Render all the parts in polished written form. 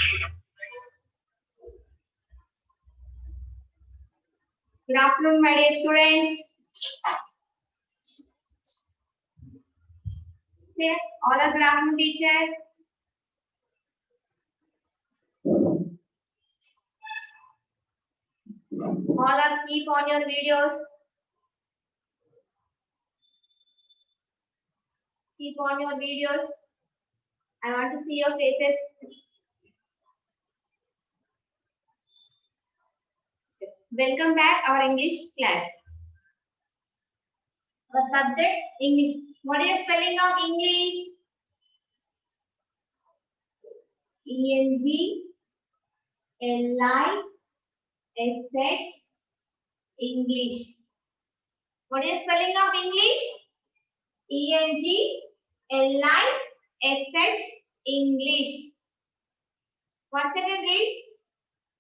Good afternoon, my dear students. Here, all are good afternoon, teacher. All are keep on your videos. Keep on your videos. I want to see your faces. Welcome back our English class. Our subject English. What is the spelling of English? ENGLISH. English. What is the spelling of English? ENGLISH. English. Once again read.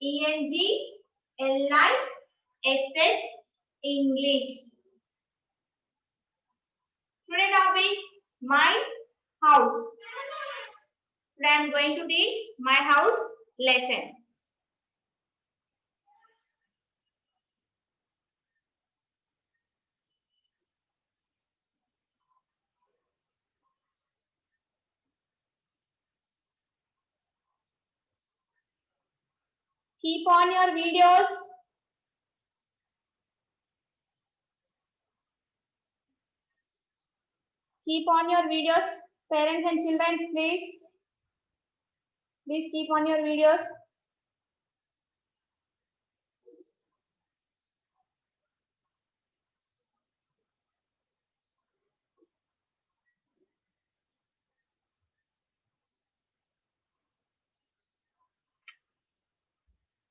ENGLISH. English. Today topic, my house. Today I am going to teach my house lesson. Keep on your videos. Keep on your videos. Parents and children, please. Please keep on your videos.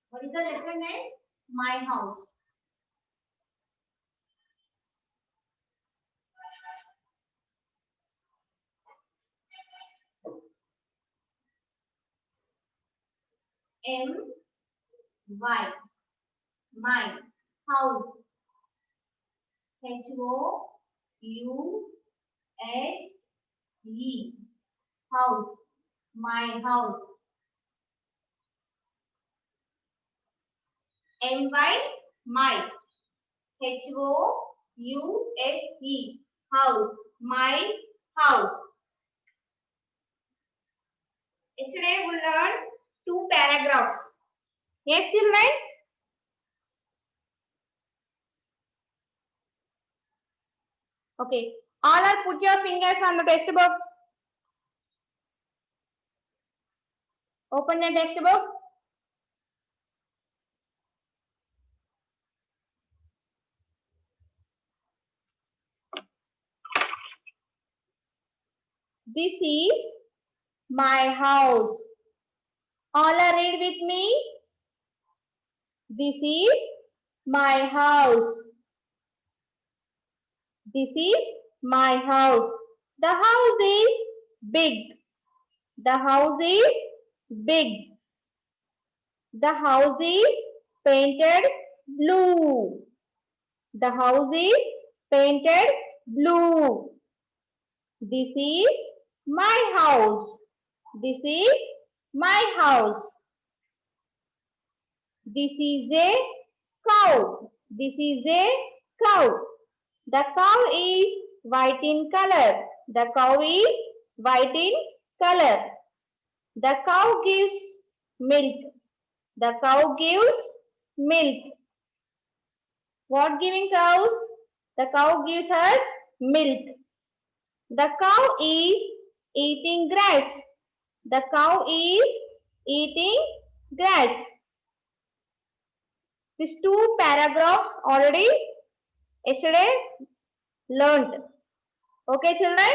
What is the lesson name? My house. M-Y. My house. H-O-U-S-E. House. My house. M-Y. My. H-O-U-S-E. House. My house. Yesterday we learned 2 paragraphs. Yes, children? Okay. All are put your fingers on the textbook. Open the textbook. This is my house. All are read with me. This is my house. This is my house. The house is big. The house is big. The house is painted blue. The house is painted blue. This is my house. This is my house. This is a cow. This is a cow. The cow is white in color. The cow is white in color. The cow gives milk. The cow gives milk. What giving cows? The cow gives us milk. The cow is eating grass. The cow is eating grass. These 2 paragraphs already yesterday learned. Okay, children?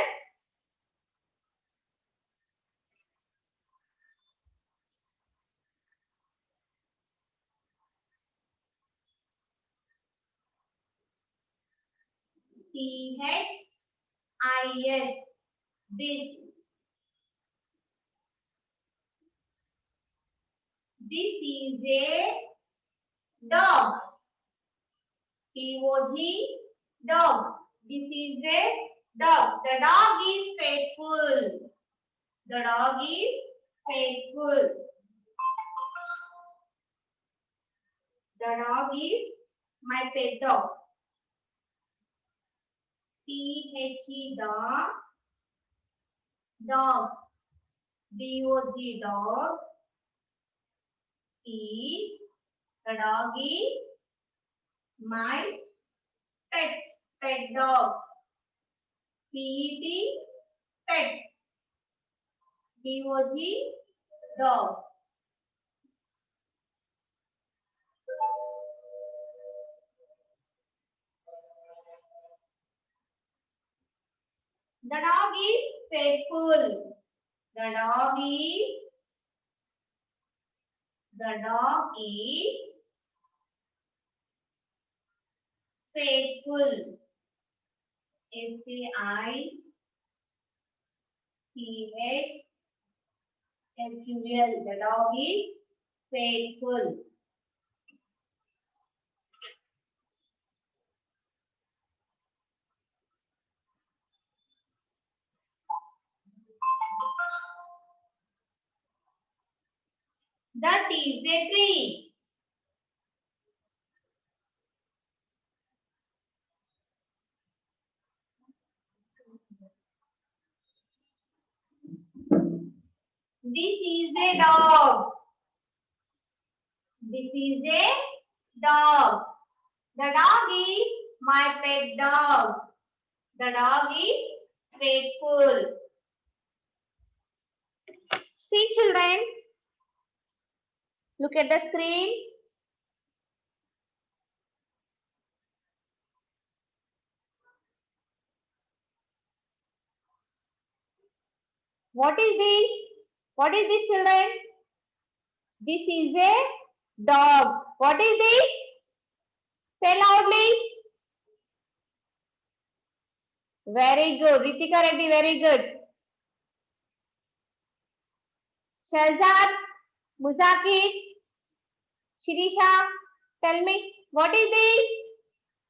T-H-I-S. This. This is a dog. T-O-G. Dog. This is a dog. The dog is faithful. The dog is faithful. The dog is my pet dog. T-H-E, dog. Dog. D-O-G, dog. Is. The dog is my pet. Pet dog. P-E-T, pet. D-O-G, dog. The dog is faithful. The dog is faithful. F-A-I-T-H-F-U-L. The dog is faithful. That is a tree. This is a dog. This is a dog. The dog is my pet dog. The dog is faithful. See children, look at the screen. What is this? What is this children? This is a dog. What is this? Say loudly. Very good. Ritika Reddy, very good. Shahzad, Muzakir, Shirisha, tell me, what is this?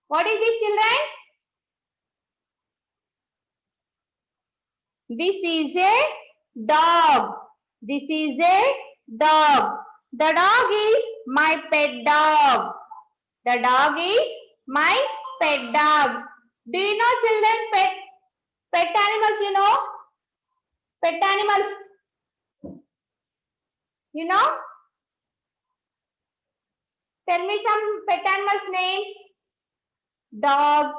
What is this children? This is a dog. This is a dog. The dog is my pet dog. The dog is my pet dog. Do you know children pet animals, you know? Pet animals. You know? Tell me some pet animals names. Dog,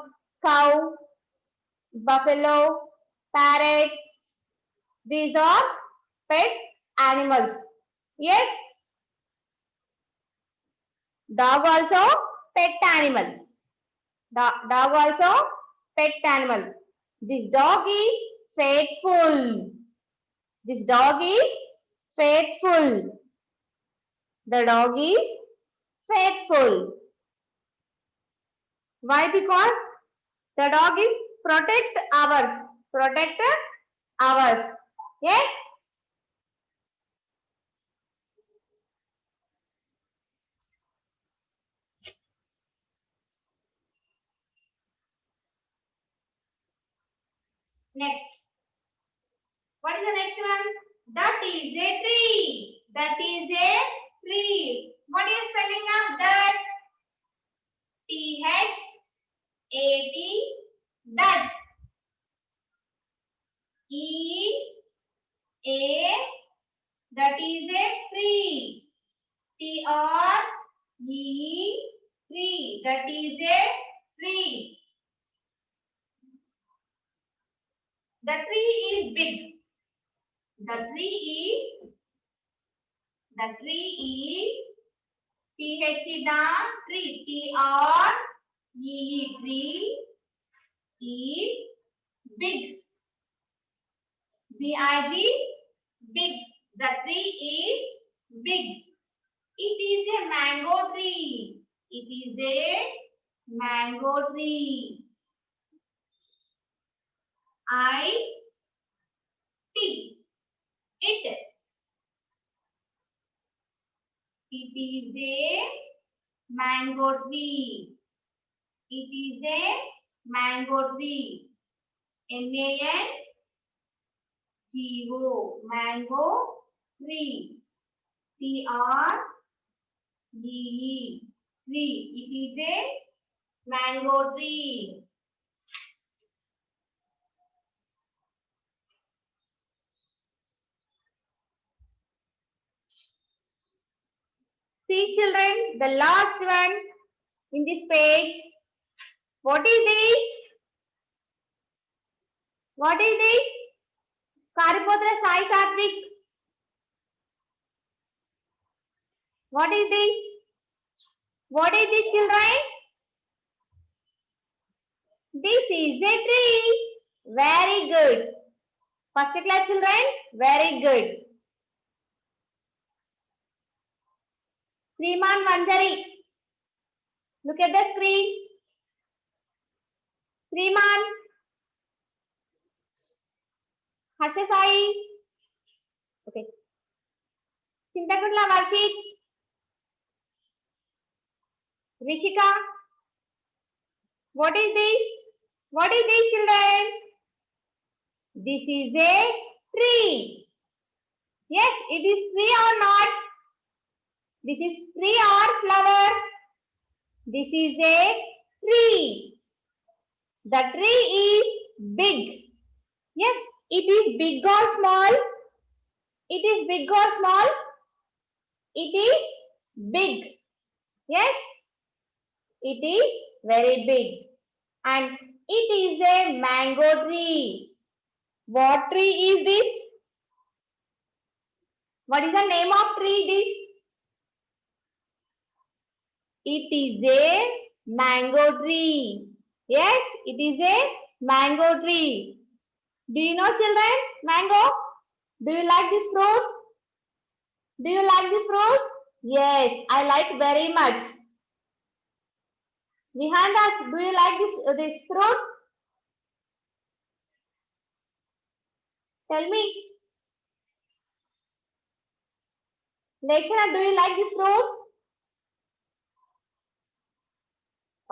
cow, buffalo, parrot. These are pet animals. Yes? Dog also pet animal. Dog also pet animal. This dog is faithful. This dog is faithful. The dog is faithful. Why? Because the dog is protect ours. Protect ours. Yes? Next. What is the next one? That is a tree. That is a tree. What is spelling of that? T-H-A-T. That. E-A. That is a tree. T-R-E. Tree. That is a tree. The tree is big. The tree is T-H-E tree. T-R-E-E tree is big. B-I-G big. The tree is big. It is a mango tree. It is a mango tree. I-T. It. It is a mango tree. It is a mango tree. M-A-N-G-O. Mango tree. T-R-E-E. tree. It is a mango tree. See children, the last one in this page. What is this? What is this? Karipotra Sai Satvik. What is this? What is this children? This is a tree. Very good. First class children, very good. Sriman Manjari, look at the screen. Sriman, Harsha Sai. Okay. Chintakutla Varshit. Rishika. What is this? What is this children? This is a tree. Yes, it is tree or not? This is tree or flower? This is a tree. The tree is big. Yes, it is big or small? It is big or small? It is big. Yes, it is very big. And it is a mango tree. What tree is this? What is the name of tree this? It is a mango tree. Yes, it is a mango tree. Do you know children? Mango? Do you like this fruit? Do you like this fruit? Yes, I like very much. Behind us, do you like this fruit? Tell me. Lekshana, do you like this fruit?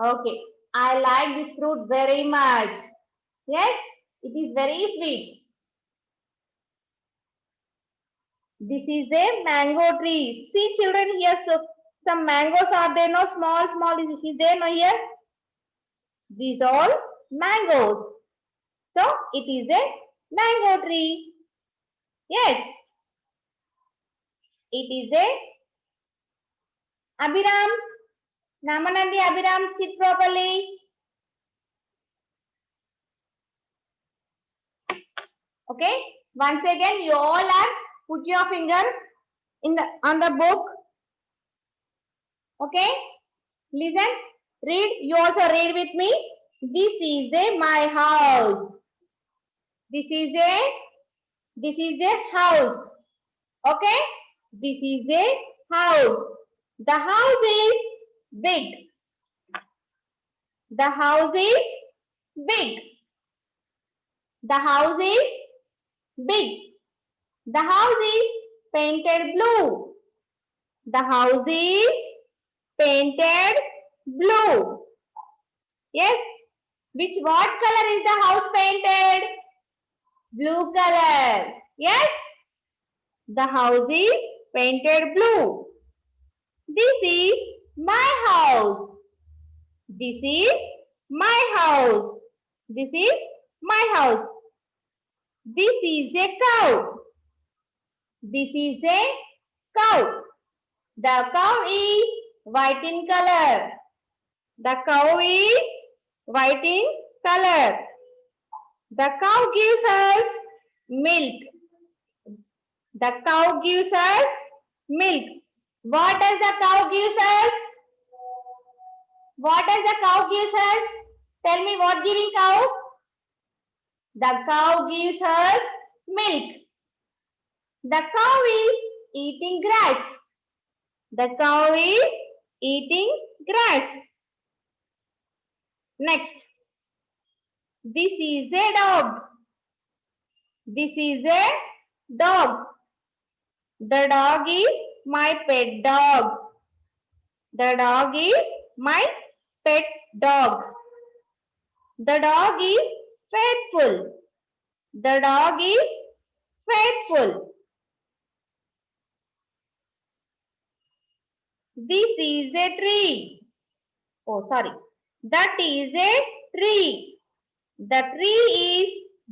Okay, I like this fruit very much. Yes, it is very sweet. This is a mango tree. See children here, so some mangoes are there, no small is there, no here? These all mangoes. So it is a mango tree. Yes, it is a Abhiram. Namanandi Abhiram, sit properly. Okay, once again you all are put your finger in the on the book. Okay, listen, read. You also read with me. This is a my house. This is a house. Okay, this is a house. The house is big. The house is big. The house is big. The house is painted blue. The house is painted blue. Yes. What color is the house painted? Blue color. Yes. The house is painted blue. This is my house. This is my house. This is my house. This is a cow. This is a cow. The cow is white in color. The cow is white in color. The cow gives us milk. The cow gives us milk. What does the cow gives us? What does the cow gives us? Tell me what giving cow? The cow gives us milk. The cow is eating grass. The cow is eating grass. Next. This is a dog. This is a dog. The dog is my pet dog. The dog is my pet dog. The dog is faithful. The dog is faithful. This is a tree. Oh, sorry. That is a tree. The tree is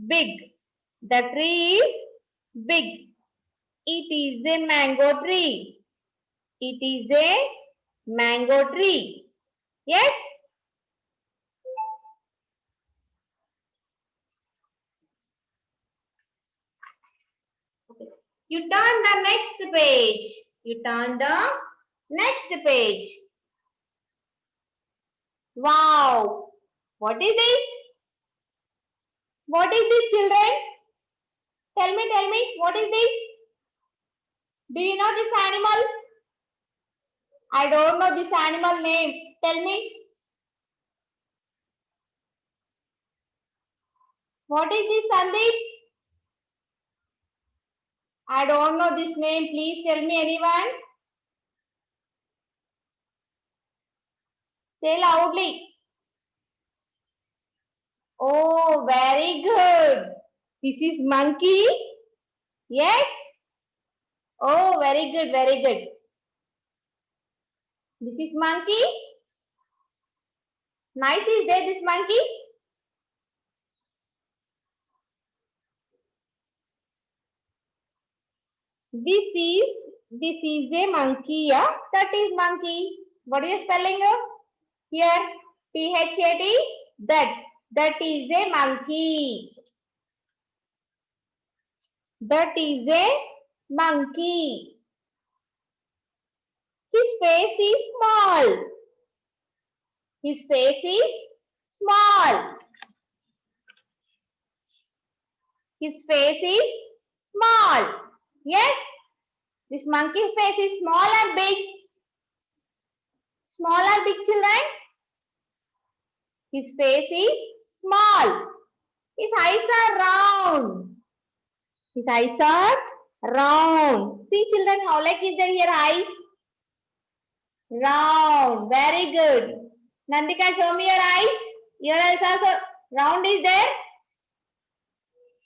big. The tree is big. It is a mango tree. It is a mango tree. Yes? You turn the next page. You turn the next page. Wow! What is this? What is this, children? Tell me, what is this? Do you know this animal? I don't know this animal name. Tell me. What is this, Sandeep? I don't know this name. Please tell me, anyone. Say loudly. Oh, very good. This is monkey. Yes. Oh, very good, very good. This is monkey. Nice is there, this monkey? This is a monkey. Yeah? That is monkey. What is spelling here? T-H-A-T. That is a monkey. That is a monkey. His face is small. His face is small. His face is small. Yes? This monkey face is small or big? Small or big, children? His face is small. His eyes are round. His eyes are round. See, children, how like is there here eyes? Round. Very good. Nandika, show me your eyes. Your eyes also round is there?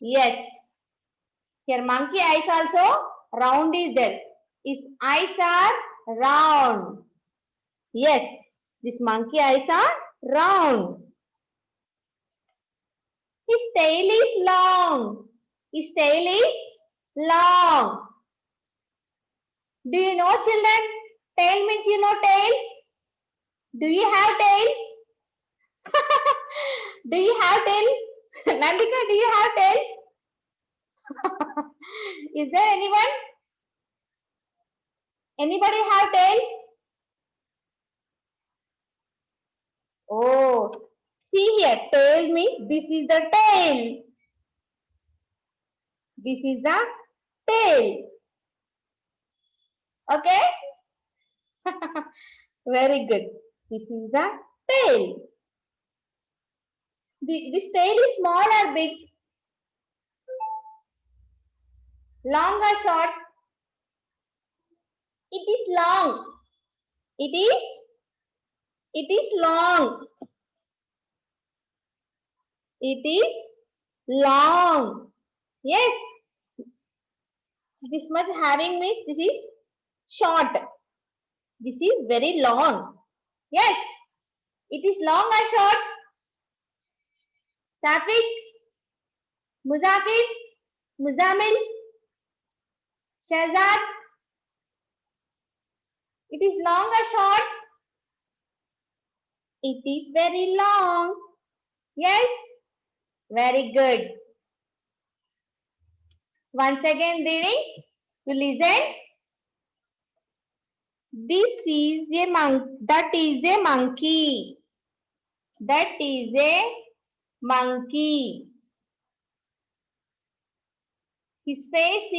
Yes. Here monkey eyes also round is there. His eyes are round. Yes. This monkey eyes are round. His tail is long. His tail is long. Do you know, children? Tail means you know tail. Do you have tail? Do you have tail? Nandika, do you have tail? Is there anyone? Anybody have tail? Oh, see here, tail means this is the tail. This is the tail. Okay? Very good. This is the tail. This tail is small or big? Long or short? It is long. It is long. It is long. Yes. This much having means this is short. This is very long. Yes. It is long or short? Safik, Muzakir, Muzamil, Shahzad. It is long or short? It is very long. Yes. Very good. Once again reading. You listen. This is a monkey. That is a monkey. That is a monkey. His face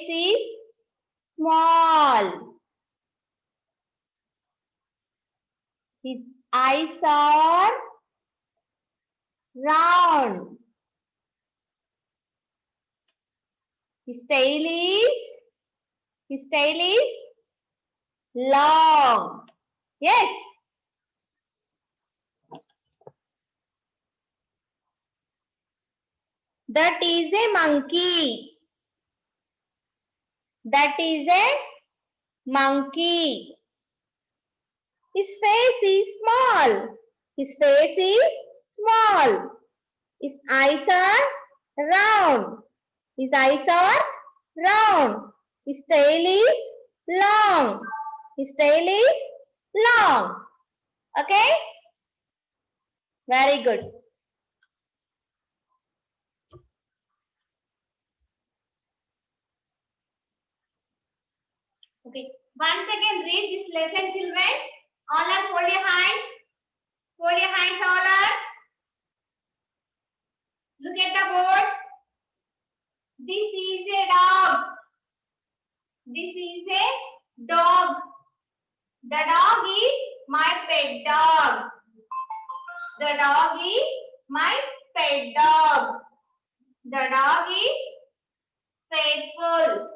is small. His eyes are round. His tail is long. Yes. That is a monkey. That is a monkey. His face is small. His face is small. His eyes are round. His eyes are round. His tail is long. His tail is long. Okay? Very good. Okay. Once again read this lesson, children. All are hold your hands. Hold your hands, all are. Look at the board. This is a dog. This is a dog. The dog is my pet dog. The dog is my pet dog. The dog is faithful.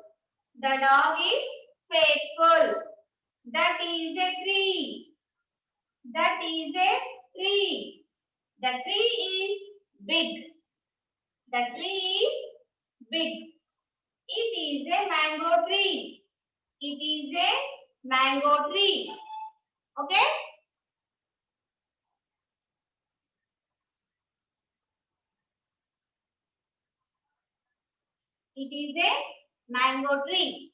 The dog is faithful. That is a tree. That is a tree. The tree is big. The tree is big. It is a mango tree. It is a mango tree. Okay? It is a mango tree.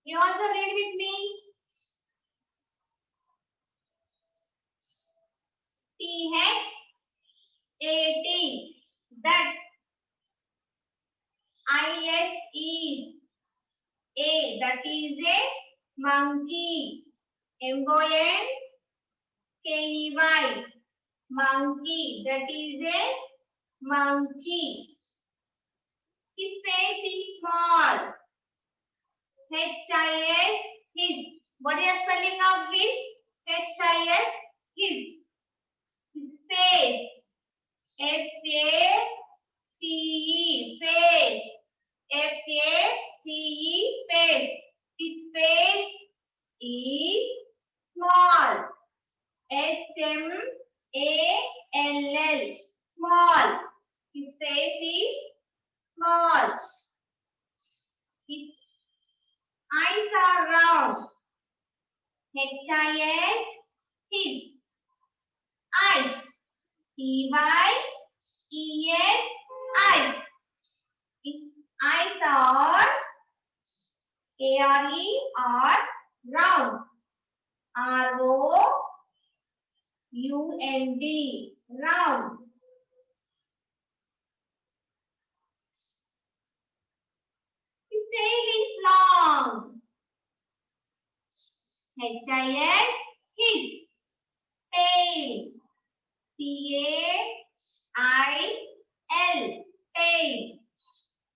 You also read with me. T-H-A-T. That. I-S-E. A. That is a monkey. M-O-N-K-E-Y. Monkey. That is a monkey. His face is small. H-I-S. His. What is the spelling of his? H-I-S. His. His face. F-A-C-E. Face. F-A-C-E. Face. His face is small. S-M-A-L-L. Small. His face is small. His eyes are round. H-I-S. His eyes. E-Y-E-S. Eyes. His eyes are A-R-E are round. R-O-U-N-D. Round. His tail is long. H-I-S. His tail. T-A-I-L. Tail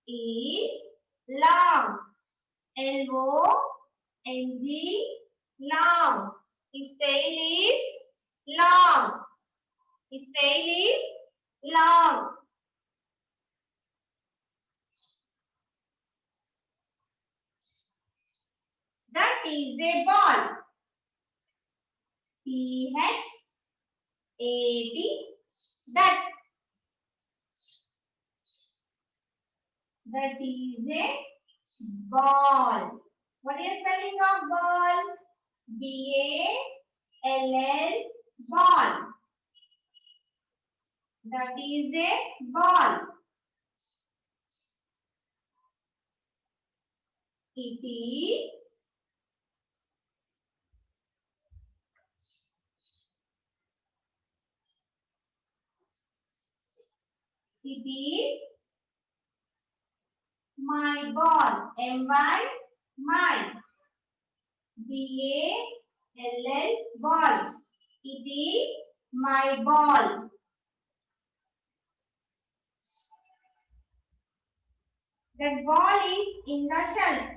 is long. L-O-N-G. Long. His tail is long. His tail is long. That is a ball. T-H-A-T. That. That is a ball. What is the spelling of ball? B-A-L-L. Ball. That is a ball. It is It is my ball. M-Y, my. B-A-L-L, ball. It is my ball. That ball is in the shelf.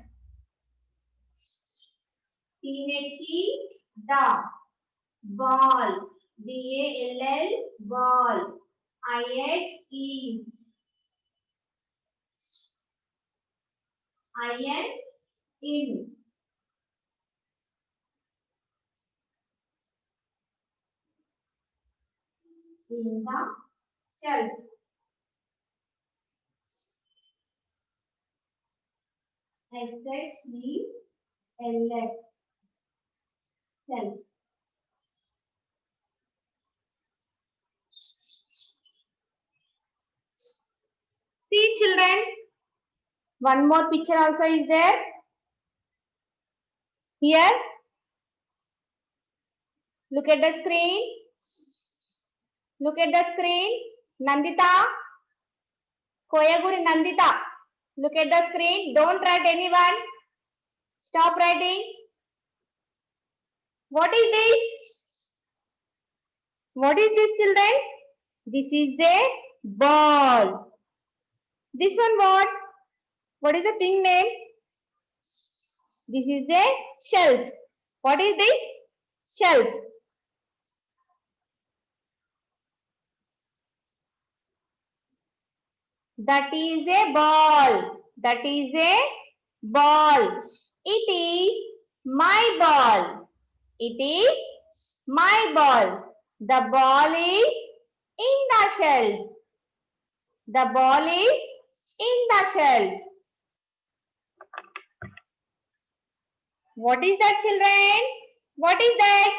T-H-E, the ball. B-A-L-L, ball. I-S-E, I-N, in. In the shelf. S-H-E-L-F, shelf. See children, one more picture also is there. Here, look at the screen. Look at the screen. Nandita, Koyaguri Nandita. Look at the screen. Don't write anyone. Stop writing. What is this? What is this, children? This is a ball. This one what? What is the thing name? This is a shelf. What is this? Shelf. That is a ball. That is a ball. It is my ball. It is my ball. The ball is in the shelf. The ball is in the shelf. What is that, children? What is that?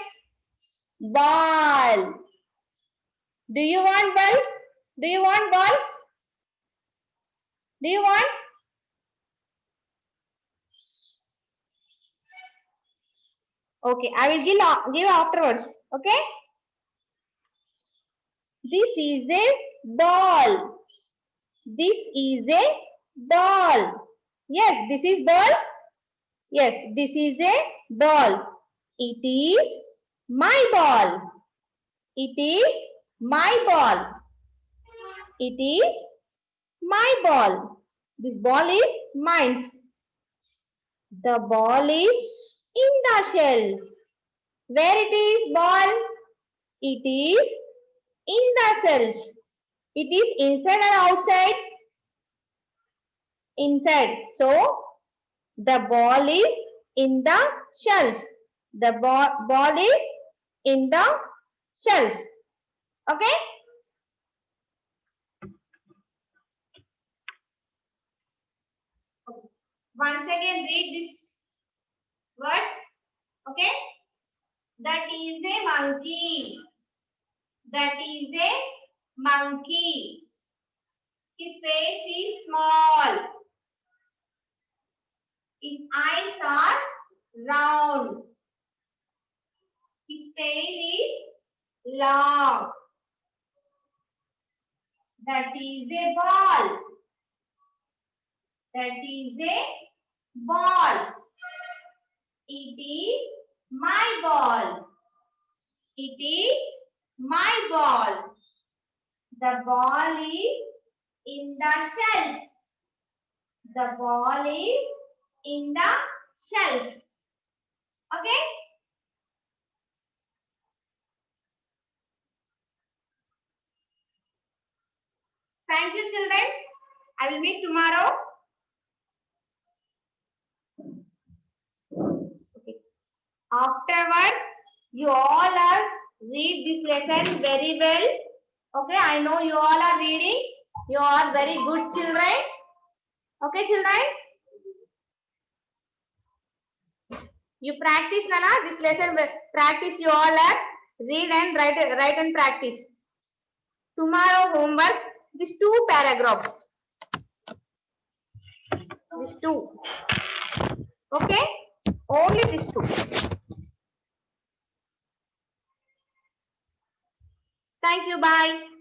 Ball. Do you want ball? Do you want ball? Do you want? Okay, I will give afterwards. Okay. This is a ball. This is a ball. Yes, this is ball. Yes, this is a ball. It is my ball. It is my ball. It is my ball. This ball is mine. The ball is in the shell. Where it is ball? It is in the shell. It is inside or outside? Inside. So, the ball is in the shelf. The ball is in the shelf. Okay? Once again read this words. Okay? That is a monkey. That is a monkey. His face is small. His eyes are round. His tail is long. That is a ball. That is a ball. It is my ball. It is my ball. The ball is in the shelf. The ball is in the shelf. Okay? Thank you, children. I will meet tomorrow. Okay. Afterwards, you all are read this lesson very well. Okay, I know you all are reading. You are very good children. Okay, children. You practice, Nana. This lesson practice. You all are read and write and practice. Tomorrow homework. These two paragraphs. These two. Okay. Only these two. Thank you. Bye.